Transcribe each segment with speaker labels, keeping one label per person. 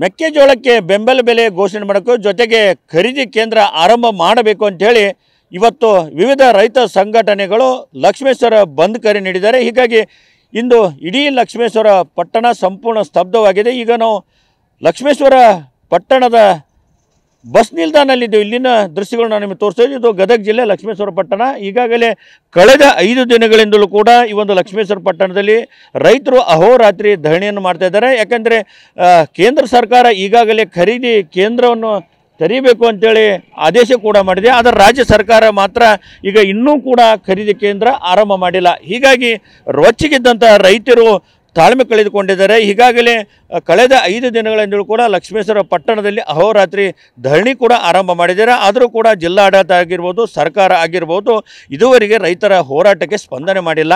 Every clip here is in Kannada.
Speaker 1: ಮೆಕ್ಕೆಜೋಳಕ್ಕೆ ಬೆಂಬಲ ಬೆಲೆ ಘೋಷಣೆ ಮಾಡಬೇಕು, ಜೊತೆಗೆ ಖರೀದಿ ಕೇಂದ್ರ ಆರಂಭ ಮಾಡಬೇಕು ಅಂತೇಳಿ ಇವತ್ತು ವಿವಿಧ ರೈತ ಸಂಘಟನೆಗಳು ಲಕ್ಷ್ಮೇಶ್ವರ ಬಂದ್ ಕರೆ ನೀಡಿದ್ದಾರೆ. ಹೀಗಾಗಿ ಇಂದು ಇಡೀ ಲಕ್ಷ್ಮೇಶ್ವರ ಪಟ್ಟಣ ಸಂಪೂರ್ಣ ಸ್ತಬ್ಧವಾಗಿದೆ. ಈಗ ನಾವು ಲಕ್ಷ್ಮೇಶ್ವರ ಪಟ್ಟಣದ ಬಸ್ ನಿಲ್ದಾಣದಲ್ಲಿದ್ದು ಇಲ್ಲಿನ ದೃಶ್ಯಗಳು ನಾನು ನಿಮಗೆ ತೋರಿಸ್ತಾ ಇದ್ದು. ಇದು ಗದಗ ಜಿಲ್ಲೆ ಲಕ್ಷ್ಮೇಶ್ವರ ಪಟ್ಟಣ. ಈಗಾಗಲೇ ಕಳೆದ 5 ದಿನಗಳಿಂದಲೂ ಕೂಡ ಈ ಒಂದು ಲಕ್ಷ್ಮೇಶ್ವರ ಪಟ್ಟಣದಲ್ಲಿ ರೈತರು ಅಹೋರಾತ್ರಿ ಧರಣಿಯನ್ನು ಮಾಡ್ತಾ ಇದ್ದಾರೆ. ಯಾಕಂದರೆ ಕೇಂದ್ರ ಸರ್ಕಾರ ಈಗಾಗಲೇ ಖರೀದಿ ಕೇಂದ್ರವನ್ನು ತೆರೀಬೇಕು ಅಂತೇಳಿ ಆದೇಶ ಕೂಡ ಮಾಡಿದೆ. ಆದರೆ ರಾಜ್ಯ ಸರ್ಕಾರ ಮಾತ್ರ ಈಗ ಇನ್ನೂ ಕೂಡ ಖರೀದಿ ಕೇಂದ್ರ ಆರಂಭ ಮಾಡಿಲ್ಲ. ಹೀಗಾಗಿ ರೊಚ್ಚಿಗಿದ್ದಂಥ ರೈತರು ತಾಳ್ಮೆ ಕಳೆದುಕೊಂಡಿದ್ದಾರೆ. ಈಗಾಗಲೇ ಕಳೆದ 5 ದಿನಗಳಿಂದಲೂ ಕೂಡ ಲಕ್ಷ್ಮೇಶ್ವರ ಪಟ್ಟಣದಲ್ಲಿ ಅಹೋರಾತ್ರಿ ಧರಣಿ ಕೂಡ ಆರಂಭ ಮಾಡಿದ್ದಾರೆ. ಆದರೂ ಕೂಡ ಜಿಲ್ಲಾಡಳಿತ ಆಗಿರ್ಬೋದು, ಸರ್ಕಾರ ಆಗಿರ್ಬೋದು, ಇದುವರೆಗೆ ರೈತರ ಹೋರಾಟಕ್ಕೆ ಸ್ಪಂದನೆ ಮಾಡಿಲ್ಲ.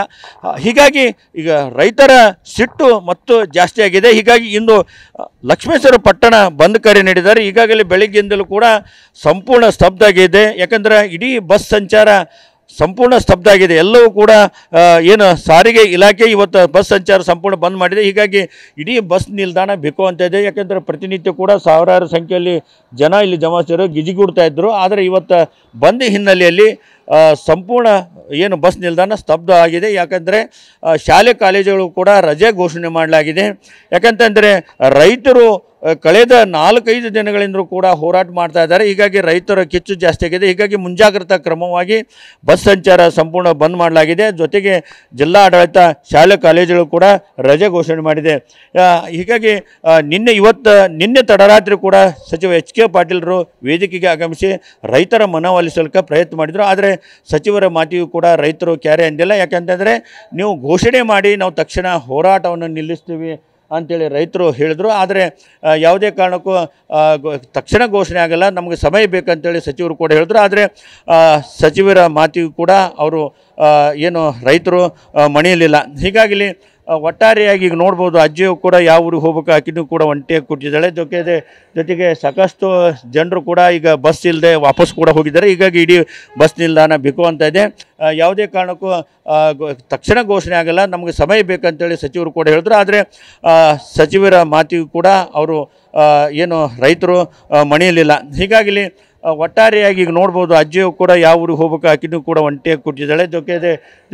Speaker 1: ಹೀಗಾಗಿ ಈಗ ರೈತರ ಸಿಟ್ಟು ಮತ್ತು ಜಾಸ್ತಿ ಆಗಿದೆ. ಹೀಗಾಗಿ ಇಂದು ಲಕ್ಷ್ಮೇಶ್ವರ ಪಟ್ಟಣ ಬಂದ್ ಕರೆ ನೀಡಿದ್ದಾರೆ. ಈಗಾಗಲೇ ಬೆಳಗ್ಗೆಯಿಂದಲೂ ಕೂಡ ಸಂಪೂರ್ಣ ಸ್ತಬ್ಧ ಆಗಿದೆ. ಯಾಕಂದರೆ ಇಡೀ ಬಸ್ ಸಂಚಾರ ಸಂಪೂರ್ಣ ಸ್ತಬ್ಧ ಆಗಿದೆ. ಎಲ್ಲವೂ ಕೂಡ ಏನು ಸಾರಿಗೆ ಇಲಾಖೆ ಇವತ್ತು ಬಸ್ ಸಂಚಾರ ಸಂಪೂರ್ಣ ಬಂದ್ ಮಾಡಿದೆ. ಹೀಗಾಗಿ ಇಡೀ ಬಸ್ ನಿಲ್ದಾಣ ಬೇಕು ಅಂತ ಇದೆ. ಯಾಕೆಂದರೆ ಪ್ರತಿನಿತ್ಯ ಕೂಡ ಸಾವಿರಾರು ಸಂಖ್ಯೆಯಲ್ಲಿ ಜನ ಇಲ್ಲಿ ಜಮಾಯಿಸಿದ್ರು, ಗಿಜಿಗೂಡ್ತಾ ಇದ್ದರು. ಆದರೆ ಇವತ್ತು ಬಂದ್ ಹಿನ್ನೆಲೆಯಲ್ಲಿ ಸಂಪೂರ್ಣ ಏನು ಬಸ್ ನಿಲ್ದಾಣ ಸ್ತಬ್ಧ ಆಗಿದೆ. ಯಾಕಂದರೆ ಶಾಲೆ ಕಾಲೇಜುಗಳು ಕೂಡ ರಜೆ ಘೋಷಣೆ ಮಾಡಲಾಗಿದೆ. ಯಾಕಂತಂದರೆ ರೈತರು ಕಳೆದ 4-5 ದಿನಗಳಿಂದಲೂ ಕೂಡ ಹೋರಾಟ ಮಾಡ್ತಾ ಇದ್ದಾರೆ. ಹೀಗಾಗಿ ರೈತರ ಕಿಚ್ಚು ಜಾಸ್ತಿ ಆಗಿದೆ. ಹೀಗಾಗಿ ಮುಂಜಾಗ್ರತಾ ಕ್ರಮವಾಗಿ ಬಸ್ ಸಂಚಾರ ಸಂಪೂರ್ಣ ಬಂದ್ ಮಾಡಲಾಗಿದೆ. ಜೊತೆಗೆ ಜಿಲ್ಲಾ ಆಡಳಿತ ಶಾಲೆ ಕಾಲೇಜುಗಳು ಕೂಡ ರಜೆ ಘೋಷಣೆ ಮಾಡಿದೆ. ಹೀಗಾಗಿ ನಿನ್ನೆ ತಡರಾತ್ರಿ ಕೂಡ ಸಚಿವ ಎಚ್ ಕೆ ಪಾಟೀಲರು ವೇದಿಕೆಗೆ ಆಗಮಿಸಿ ರೈತರ ಮನವೊಲಿಸಲಿಕ್ಕೆ ಪ್ರಯತ್ನ ಮಾಡಿದರು. ಆದರೆ ಸಚಿವರ ಮಾತಿಗೂ ಕೂಡ ರೈತರು ಕ್ಯಾರೆ ಅಂದಿಲ್ಲ. ಯಾಕಂತಂದರೆ ನೀವು ಘೋಷಣೆ ಮಾಡಿ ನಾವು ತಕ್ಷಣ ಹೋರಾಟವನ್ನು ನಿಲ್ಲಿಸ್ತೀವಿ ಅಂಥೇಳಿ ರೈತರು ಹೇಳಿದರು. ಆದರೆ ಯಾವುದೇ ಕಾರಣಕ್ಕೂ ತಕ್ಷಣ ಘೋಷಣೆ ಆಗಲ್ಲ, ನಮಗೆ ಸಮಯ ಬೇಕಂತೇಳಿ ಸಚಿವರು ಕೂಡ ಹೇಳಿದ್ರು. ಆದರೆ ಸಚಿವರ ಮಾತಿಗೂ ಕೂಡ ಅವರು ಏನು ರೈತರು ಮಣಿಯಲಿಲ್ಲ. ಹೀಗಾಗಿ ಒಟ್ಟಾರೆಯಾಗಿ ಈಗ ನೋಡ್ಬೋದು, ಅಜ್ಜಿಯು ಕೂಡ ಯಾವ ಊರಿಗೆ ಹೋಗ್ಬೇಕು ಆಕಿನೂ ಕೂಡ ಒಂಟಿಯಾಗಿ ಕೂತಿದ್ದಾಳೆ. ಜೊತೆಗೆ ಸಾಕಷ್ಟು ಜನರು ಕೂಡ ಈಗ ಬಸ್ ಇಲ್ಲದೆ ವಾಪಸ್ ಕೂಡ ಹೋಗಿದ್ದಾರೆ. ಹೀಗಾಗಿ ಇಡೀ ಬಸ್ ನಿಲ್ದಾಣ ಬೇಕು ಅಂತ ಇದೆ. ಯಾವುದೇ ಕಾರಣಕ್ಕೂ ತಕ್ಷಣ ಘೋಷಣೆ ಆಗಲ್ಲ, ನಮಗೆ ಸಮಯ ಬೇಕಂತೇಳಿ ಸಚಿವರು ಕೂಡ ಹೇಳಿದ್ರು. ಆದರೆ ಸಚಿವರ ಮಾತಿಗೂ ಕೂಡ ಅವರು ಏನು ರೈತರು ಮಣಿಯಲಿಲ್ಲ. ಹೀಗಾಗಿ ಒಟ್ಟಾರೆಯಾಗಿ ಈಗ ನೋಡ್ಬೋದು, ಅಜ್ಜಿಯು ಕೂಡ ಯಾವ ಊರಿಗೆ ಹೋಗ್ಬೇಕು ಆಕಿನೂ ಕೂಡ ಒಂಟಿಯಾಗಿ ಕೂತಿದ್ದಾಳೆ.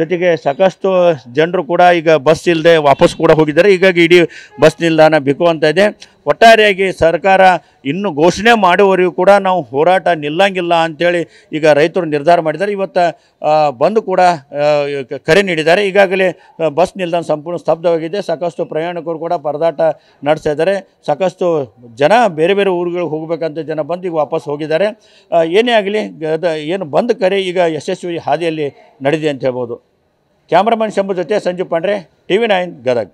Speaker 1: ಜೊತೆಗೆ ಸಾಕಷ್ಟು ಜನರು ಕೂಡ ಈಗ ಬಸ್ ಇಲ್ಲದೆ ವಾಪಸ್ ಕೂಡ ಹೋಗಿದ್ದಾರೆ. ಹೀಗಾಗಿ ಇಡೀ ಬಸ್ ನಿಲ್ದಾಣ ಬೇಕು ಅಂತ ಇದೆ. ಒಟ್ಟಾರೆಯಾಗಿ ಸರ್ಕಾರ ಇನ್ನೂ ಘೋಷಣೆ ಮಾಡುವವರೆಗೂ ಕೂಡ ನಾವು ಹೋರಾಟ ನಿಲ್ಲಂಗಿಲ್ಲ ಅಂಥೇಳಿ ಈಗ ರೈತರು ನಿರ್ಧಾರ ಮಾಡಿದ್ದಾರೆ. ಇವತ್ತು ಬಂದು ಕೂಡ ಕರೆ ನೀಡಿದ್ದಾರೆ. ಈಗಾಗಲೇ ಬಸ್ ನಿಲ್ದಾಣ ಸಂಪೂರ್ಣ ಸ್ತಬ್ಧವಾಗಿದೆ. ಸಾಕಷ್ಟು ಪ್ರಯಾಣಿಕರು ಕೂಡ ಪರದಾಟ ನಡೆಸ್ತಾ ಇದ್ದಾರೆ. ಸಾಕಷ್ಟು ಜನ ಬೇರೆ ಬೇರೆ ಊರುಗಳಿಗೆ ಹೋಗಬೇಕಂತ ಜನ ಬಂದು ಈಗ ವಾಪಸ್ ಹೋಗಿದ್ದಾರೆ. ಏನೇ ಆಗಲಿ ಏನು ಬಂದ್ ಕರೆ ಈಗ ಯಶಸ್ವಿ ಹಾದಿಯಲ್ಲಿ ನಡೆದಿದೆ ಅಂತ ಹೇಳ್ಬೋದು. ಕ್ಯಾಮ್ರಾಮನ್ ಶಂಭು ಜೊತೆ ಸಂಜೀವ್ ಪಾಂಡ್ರೆ, TV9 ಗದಗ.